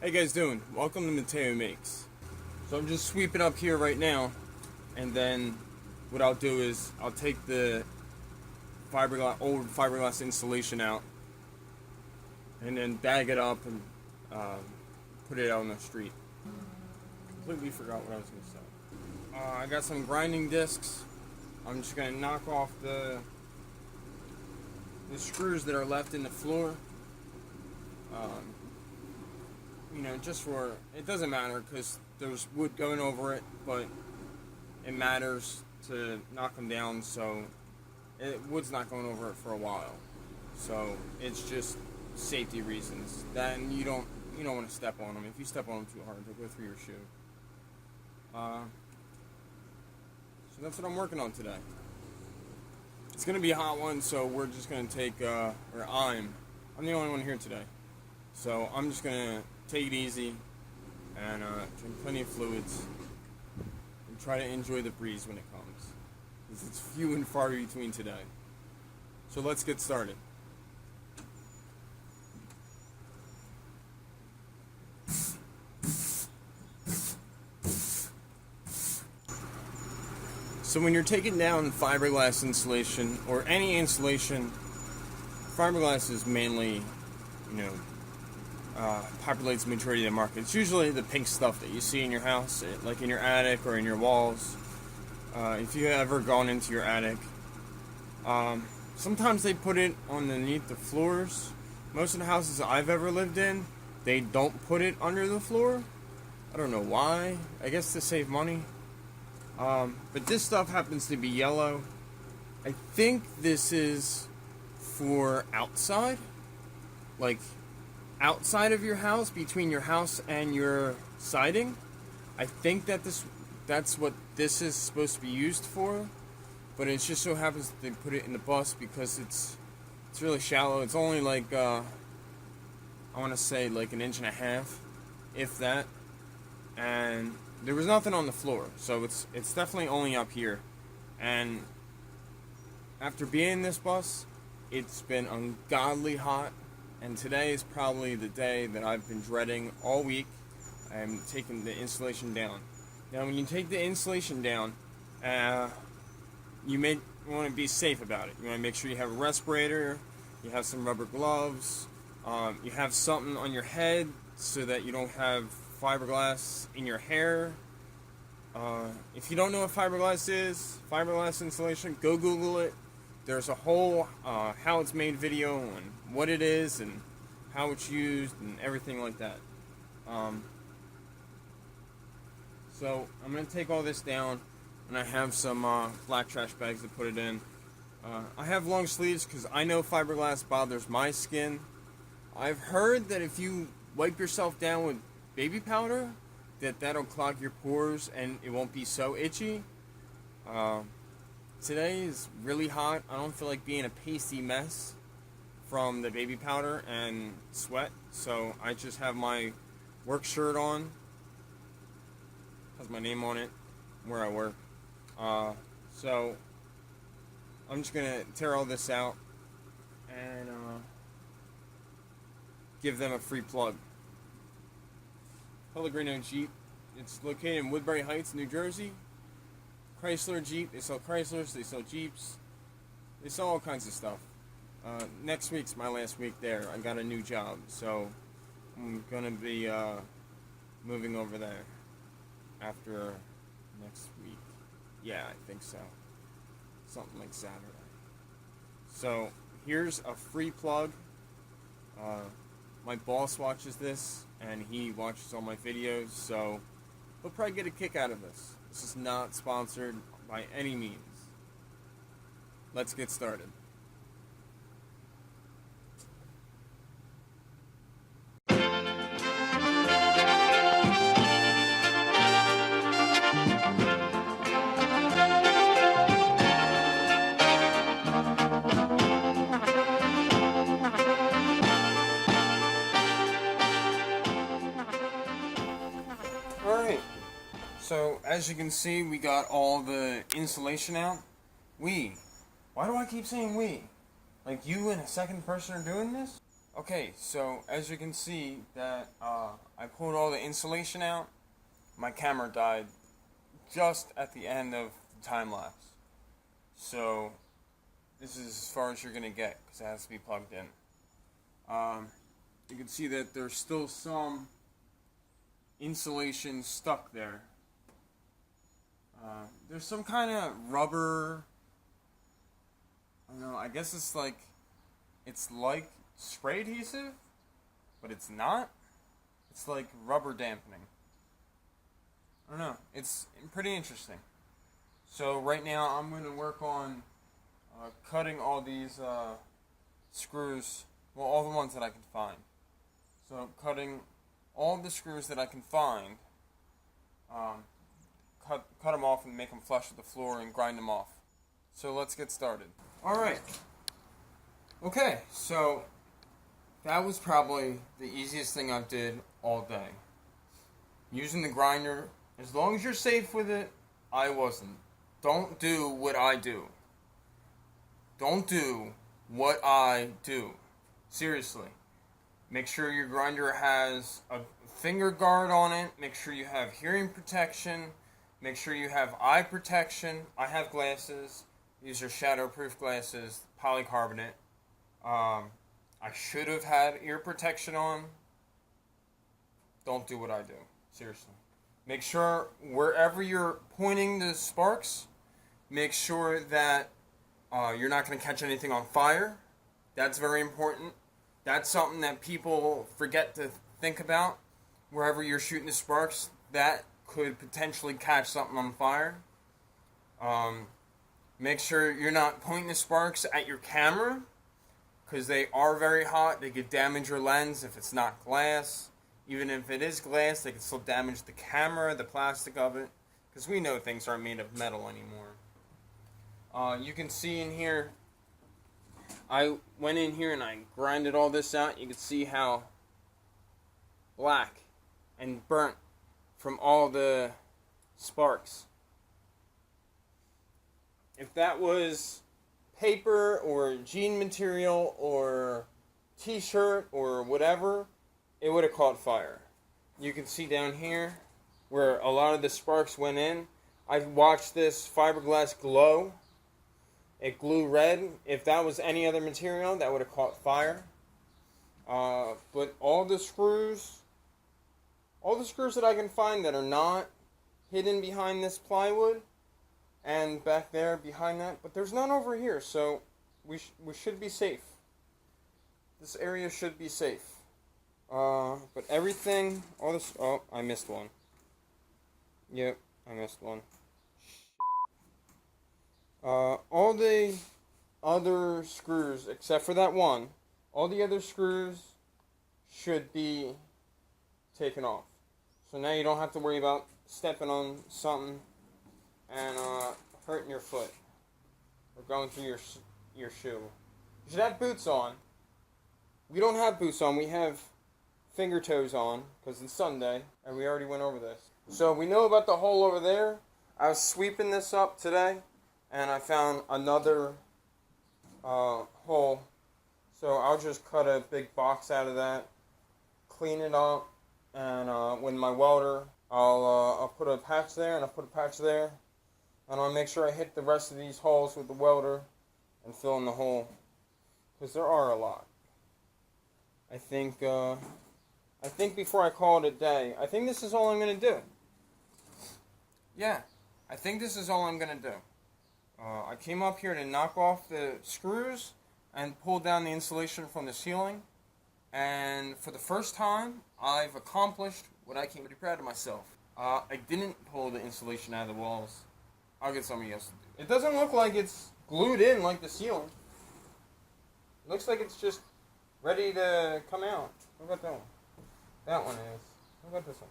How you guys doing? Welcome to Mateo Makes. So I'm just sweeping up here right now, and then what I'll do is I'll take the old fiberglass insulation out, and then bag it up and put it out on the street. Completely forgot what I was going to say. I got some grinding discs. I'm just going to knock off the screws that are left in the floor. Just for, it doesn't matter because there's wood going over it, but it matters to knock them down so wood's not going over it for a while. So it's just safety reasons. Then you don't want to step on them. If you step on them too hard, they'll go through your shoe. So that's what I'm working on today. It's going to be a hot one, so we're just going to take, I'm the only one here today. So I'm just going to take it easy and drink plenty of fluids and try to enjoy the breeze when it comes. Because it's few and far between today. So let's get started. So when you're taking down fiberglass insulation or any insulation, fiberglass is mainly, populates the majority of the market. It's usually the pink stuff that you see in your house, like in your attic or in your walls. If you've ever gone into your attic, sometimes they put it underneath the floors. Most of the houses I've ever lived in, they don't put it under the floor. I don't know why. I guess to save money. But this stuff happens to be yellow. I think this is for outside, like outside of your house, between your house and your siding. I think that's what this is supposed to be used for, but it just so happens that they put it in the bus because it's really shallow. It's only like I want to say like 1.5 inches, if that, and there was nothing on the floor, so it's definitely only up here. And after being in this bus, it's been ungodly hot. And today is probably the day that I've been dreading all week. I'm taking the insulation down. Now, when you take the insulation down, you may want to be safe about it. You want to make sure you have a respirator, you have some rubber gloves, you have something on your head so that you don't have fiberglass in your hair. If you don't know what fiberglass is, fiberglass insulation, go Google it. There's a whole how it's made video on what it is and how it's used and everything like that. So I'm going to take all this down, and I have some black trash bags to put it in. I have long sleeves because I know fiberglass bothers my skin. I've heard that if you wipe yourself down with baby powder, that'll clog your pores and it won't be so itchy. Today is really hot. I don't feel like being a pasty mess from the baby powder and sweat, so I just have my work shirt on. Has my name on it, where I work. So I'm just gonna tear all this out and give them a free plug. Pellegrino Jeep. It's located in Woodbury Heights, New Jersey. Chrysler Jeep. They sell Chryslers. They sell Jeeps. They sell all kinds of stuff. Next week's my last week there. I got a new job, so I'm gonna be moving over there after next week. Yeah, I think so. Something like Saturday. So here's a free plug. My boss watches this, and he watches all my videos, so he'll probably get a kick out of this. This is not sponsored by any means. Let's get started. So, as you can see, we got all the insulation out. Why do I keep saying we? Like you and a second person are doing this? Okay, so as you can see that I pulled all the insulation out. My camera died just at the end of the time lapse. So this is as far as you're gonna get because it has to be plugged in. You can see that there's still some insulation stuck there. There's some kind of rubber. I don't know. I guess it's like spray adhesive, but it's not. It's like rubber dampening. I don't know. It's pretty interesting. So right now I'm going to work on cutting all these screws. Well, all the ones that I can find. So cutting all the screws that I can find. Cut them off and make them flush with the floor and grind them off. So let's get started. Alright. Okay, so that was probably the easiest thing I did all day. Using the grinder. As long as you're safe with it, I wasn't. Don't do what I do. Don't do what I do. Seriously. Make sure your grinder has a finger guard on it. Make sure you have hearing protection. Make sure you have eye protection. I have glasses. These are shatterproof glasses, polycarbonate. I should have had ear protection on. Don't do what I do. Seriously. Make sure wherever you're pointing the sparks, make sure that you're not going to catch anything on fire. That's very important. That's something that people forget to think about. Wherever you're shooting the sparks, that could potentially catch something on fire. Make sure you're not pointing the sparks at your camera, because they are very hot. They could damage your lens if it's not glass. Even if it is glass, they can still damage the camera, the plastic of it, because we know things aren't made of metal anymore. You can see in here, I went in here and I grinded all this out. You can see how black and burnt from all the sparks. If that was paper or jean material or t-shirt or whatever, it would have caught fire. You can see down here where a lot of the sparks went in. I watched this fiberglass glow. It glowed red. If that was any other material, that would have caught fire. But all the screws that I can find that are not hidden behind this plywood and back there behind that, but there's none over here, so we should be safe. This area should be safe. But everything, all this, oh, I missed one. Yep, I missed one. All the other screws, except for that one, all the other screws should be taken off. So now you don't have to worry about stepping on something and hurting your foot or going through your shoe. You should have boots on. We don't have boots on. We have finger toes on because it's Sunday, and we already went over this. So we know about the hole over there. I was sweeping this up today, and I found another hole. So I'll just cut a big box out of that, clean it up, and with my welder, I'll put a patch there, and I'll put a patch there, and I'll make sure I hit the rest of these holes with the welder and fill in the hole, because there are a lot. I think before I call it a day, I think this is all I'm going to do. Yeah, I think this is all I'm going to do. I came up here to knock off the screws and pull down the insulation from the ceiling. And for the first time, I've accomplished what I came pretty proud of myself. I didn't pull the insulation out of the walls. I'll get somebody else to do it. It doesn't look like it's glued in like the ceiling. It looks like it's just ready to come out. What about that one? That one is. What about this one?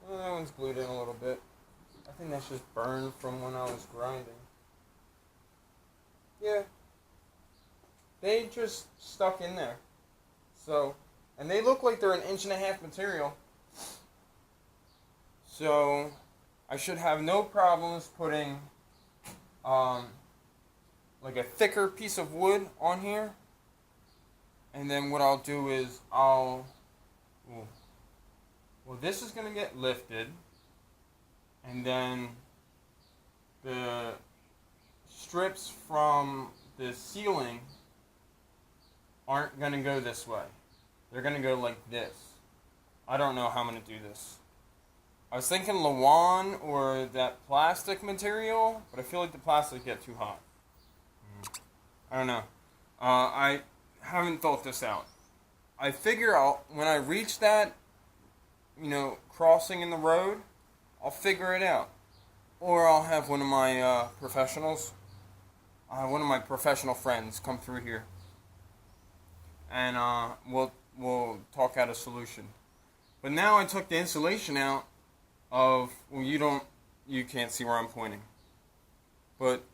Well, that one's glued in a little bit. I think that's just burned from when I was grinding. Yeah. They just stuck in there. So, and they look like they're 1.5 inch material. So, I should have no problems putting like a thicker piece of wood on here And then what I'll do is this is gonna get lifted, and then the strips from the ceiling aren't gonna go this way. They're gonna go like this. I don't know how I'm gonna do this. I was thinking Lawan or that plastic material, but I feel like the plastic get too hot. I don't know. I haven't thought this out. I figure out when I reach that, crossing in the road, I'll figure it out. Or I'll have one of my one of my professional friends come through here, and we'll talk out a solution. But now I took the insulation out of, you can't see where I'm pointing. But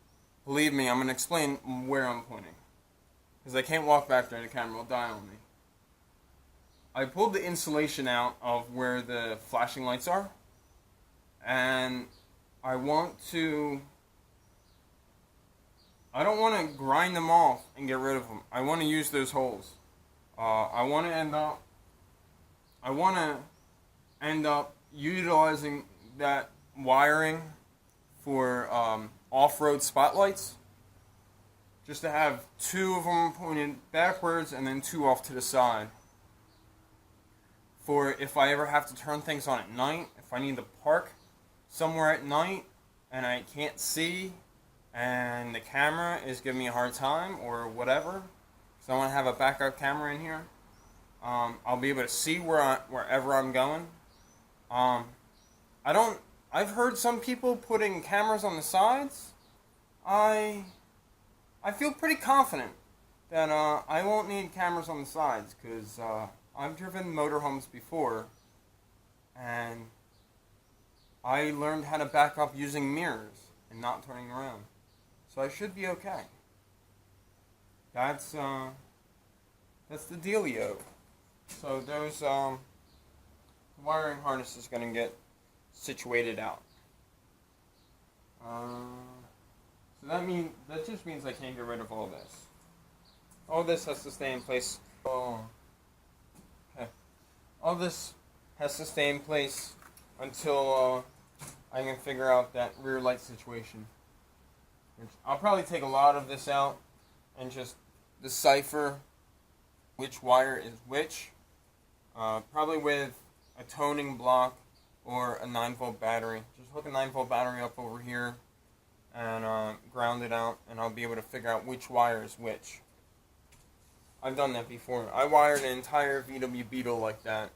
believe me, I'm going to explain where I'm pointing. Because I can't walk back there, the camera will die on me. I pulled the insulation out of where the flashing lights are. And I don't want to grind them off and get rid of them. I want to use those holes. I want to end up utilizing that wiring for off-road spotlights. Just to have 2 of them pointed backwards and then 2 off to the side. For if I ever have to turn things on at night, if I need to park somewhere at night and I can't see and the camera is giving me a hard time or whatever, because I want to have a backup camera in here, I'll be able to see wherever I'm going. I've heard some people putting cameras on the sides. I feel pretty confident that I won't need cameras on the sides, because I've driven motorhomes before, and I learned how to back up using mirrors and not turning around. So I should be okay. That's the dealio. So those wiring harness is going to get situated out. So that just means I can't get rid of all this. All this has to stay in place. Okay. All this has to stay in place until I can figure out that rear light situation. I'll probably take a lot of this out and just decipher which wire is which. Probably with a toning block or a 9-volt battery. Just hook a 9-volt battery up over here and ground it out, and I'll be able to figure out which wire is which. I've done that before. I wired an entire VW Beetle like that,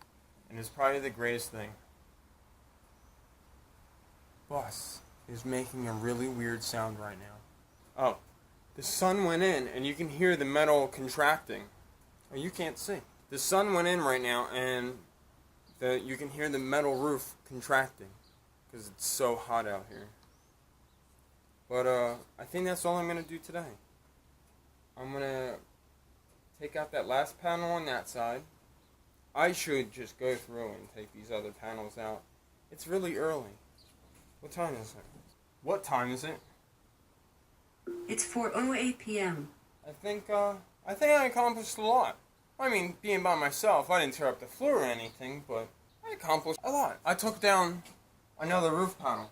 and it's probably the greatest thing. Bus is making a really weird sound right now. Oh, the sun went in, and you can hear the metal contracting. Oh, you can't see. The sun went in right now, and you can hear the metal roof contracting because it's so hot out here. But I think that's all I'm going to do today. I'm going to take out that last panel on that side. I should just go through and take these other panels out. It's really early. What time is it? What time is it? It's 4:08 p.m. I think I accomplished a lot. I mean, being by myself, I didn't tear up the floor or anything, but I accomplished a lot. I took down another roof panel.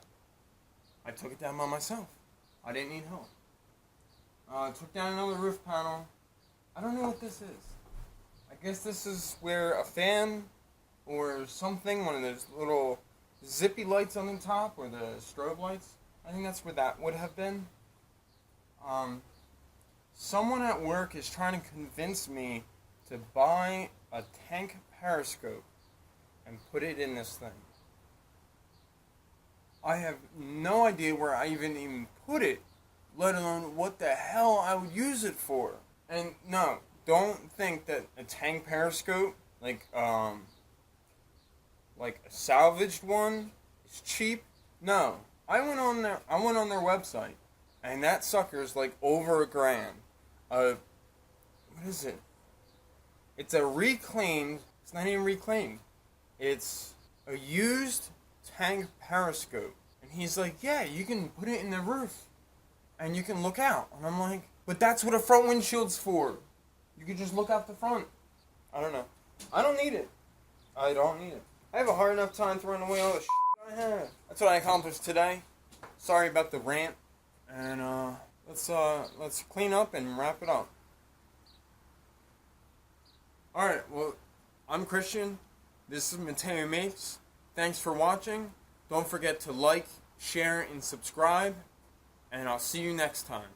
I took it down by myself. I didn't need help. I took down another roof panel. I don't know what this is. I guess this is where a fan or something, one of those little zippy lights on the top, or the strobe lights. I think that's where that would have been. Someone at work is trying to convince me to buy a tank periscope and put it in this thing. I have no idea where I even put it, let alone what the hell I would use it for. And no, don't think that a tank periscope, like a salvaged one, is cheap. No, I went on their website, and that sucker is like over $1,000. What is it? It's a reclaimed. It's not even reclaimed. It's a used tank periscope. And he's like, yeah, you can put it in the roof, and you can look out. And I'm like, but that's what a front windshield's for. You could just look out the front. I don't know. I don't need it. I don't need it. I have a hard enough time throwing away all the shit I have. That's what I accomplished today. Sorry about the rant. And let's clean up and wrap it up. Alright, well, I'm Christian. This is Mateo Mates. Thanks for watching. Don't forget to like, share, and subscribe. And I'll see you next time.